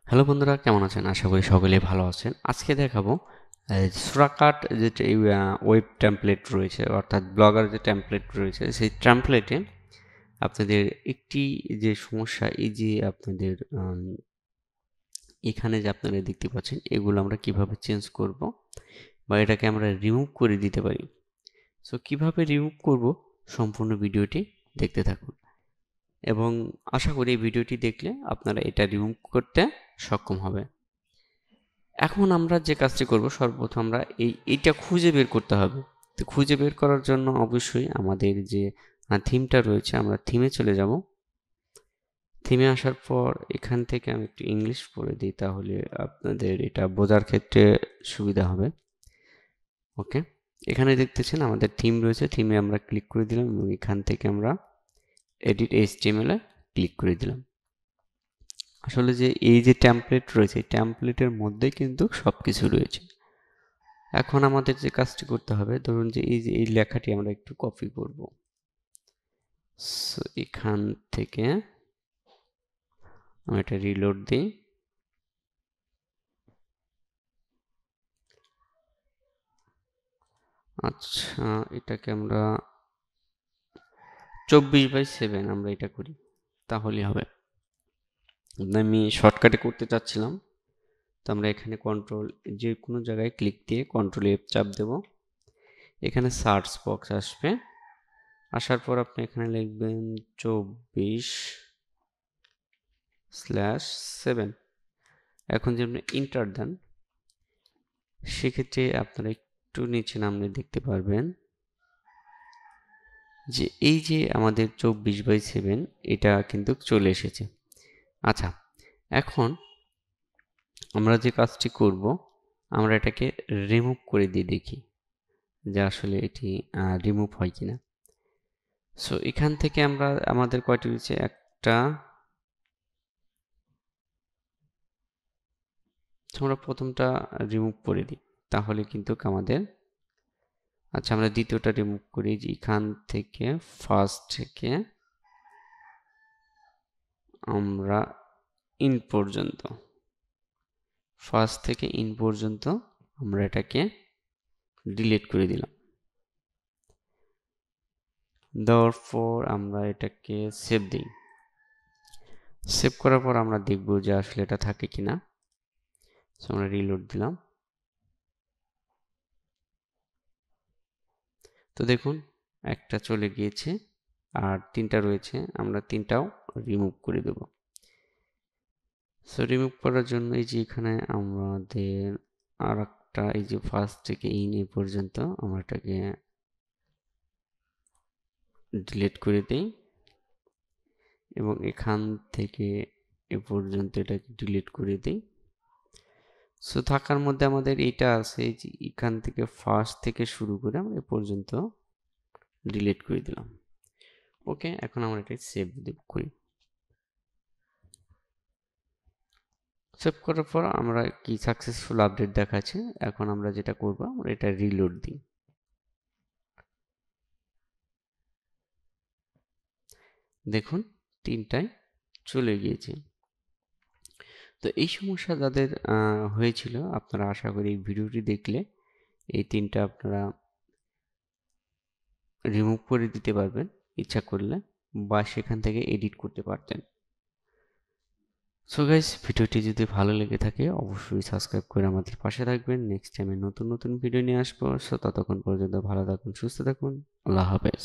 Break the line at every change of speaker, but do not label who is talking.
Hello বন্ধুরা, কেমন আছেন? আশা করি সকলেই ভালো আছেন। আজকে দেখাবো সুরাকাট যেটা ওয়েব টেমপ্লেট রয়েছে, অর্থাৎ ব্লগার যে টেমপ্লেট রয়েছে, সেই টেমপ্লেটে আপনাদের একটি যে সমস্যা, এই যে আপনাদের এখানে যে আপনারা দেখতে পাচ্ছেন, এগুলো আমরা কিভাবে চেঞ্জ করব বা এটাকে আমরা রিমুভ করে দিতে পারি। সো কিভাবে রিমুভ করব, সম্পূর্ণ ভিডিওটি দেখতে থাকুন এবং আশা করি এই ভিডিওটি দেখলে আপনারা এটা রিমুভ করতে সক্ষম হবে। এখন আমরা যে কাজটি করব, সর্বপ্রথম আমরা এইটা খুঁজে বের করতে হবে। তো খুঁজে বের করার জন্য অবশ্যই আমাদের যে থিমটা রয়েছে, আমরা থিমে চলে যাব। থিমে আসার পর এখান থেকে আমি একটু ইংলিশ পড়ে দিই, তাহলে আপনাদের এটা বোঝার ক্ষেত্রে সুবিধা হবে। ওকে, এখানে দেখতেছেন আমাদের থিম রয়েছে, থিমে আমরা ক্লিক করে দিলাম এবং এখান থেকে আমরা এডিট HTML এ ক্লিক করে দিলাম। আসলে যে এই যে টেমপ্লেট রয়েছে, টেমপ্লেটের মধ্যে কিন্তু সব কিছু রয়েছে। এখন আমাদের যে কাজটি করতে হবে, ধরুন যে এই লেখাটি আমরা একটু কপি করব। সো এখান থেকে আমি এটা রিলোড দিই। আচ্ছা, এটাকে আমরা 24/7 আমরা এটা করি, তাহলেই হবে। আমি শর্টকাটে করতে চাচ্ছিলাম, তো আমরা এখানে কন্ট্রোল, যে কোনো জায়গায় ক্লিক দিয়ে Ctrl+F চাপ দেব। এখানে সার্চ বক্স আসবে, আসার পর আপনি এখানে লিখবেন 24/7। এখন যদি আপনি ইন্টার দেন, সেক্ষেত্রে আপনারা একটু নিচে নামলে দেখতে পারবেন যে এই যে আমাদের 24/7 এটা কিন্তু চলে এসেছে। আচ্ছা, এখন আমরা যে কাজটি করব, আমরা এটাকে রিমুভ করে দিয়ে দেখি যে আসলে এটি রিমুভ হয় কিনা। সো এখান থেকে আমরা আমাদের কয়টি রয়েছে, একটা, আমরা প্রথমটা রিমুভ করে দিই, তাহলে কিন্তু আমাদের, আচ্ছা আমরা দ্বিতীয়টা রিমুভ করি, যে এখান থেকে ফার্স্ট থেকে আমরা ইন পর্যন্ত, ফার্স্ট থেকে ইন পর্যন্ত আমরা এটাকে ডিলিট করে দিলাম। দেওয়ার পর আমরা এটাকে সেভ দিই। সেভ করার পর আমরা দেখব যে আসলে এটা থাকে কিনা। সো আমরা রিলোড দিলাম। তো দেখুন, একটা চলে গিয়েছে আর তিনটা রয়েছে, আমরা তিনটাও রিমুভ করে দেব। সো রিমুভ করার জন্য এই যে এখানে আমাদের আর একটা, এই যে ফার্স্ট থেকে ইন এ পর্যন্ত আমরা এটাকে ডিলিট করে দিই এবং এখান থেকে এ পর্যন্ত এটাকে ডিলিট করে দিই। সো থাকার মধ্যে আমাদের এইটা আছে, এই যে এখান থেকে ফার্স্ট থেকে শুরু করে আমরা এ পর্যন্ত ডিলিট করে দিলাম। ওকে, এখন আমরা এটা সেভ করি। সেভ করার পর আমরা কি সাকসেসফুল আপডেট দেখাচ্ছে। এখন আমরা যেটা করব, আমরা এটা রিলোড দিই। দেখুন, তিনটায় চলে গিয়েছে। তো এই সমস্যা যাদের হয়েছিল, আপনারা আশা করি এই ভিডিওটি দেখলে এই তিনটা আপনারা রিমুভ করে দিতে পারবেন ইচ্ছা করলে, বা সেখান থেকে এডিট করতে পারতেন। সো গাইস, ভিডিওটি যদি ভালো লেগে থাকে অবশ্যই সাবস্ক্রাইব করে আমাদের পাশে থাকবেন। নেক্সট টাইমে নতুন নতুন ভিডিও নিয়ে আসবো। সো ততক্ষণ পর্যন্ত ভালো থাকুন, সুস্থ থাকুন, আল্লাহ হাফেজ।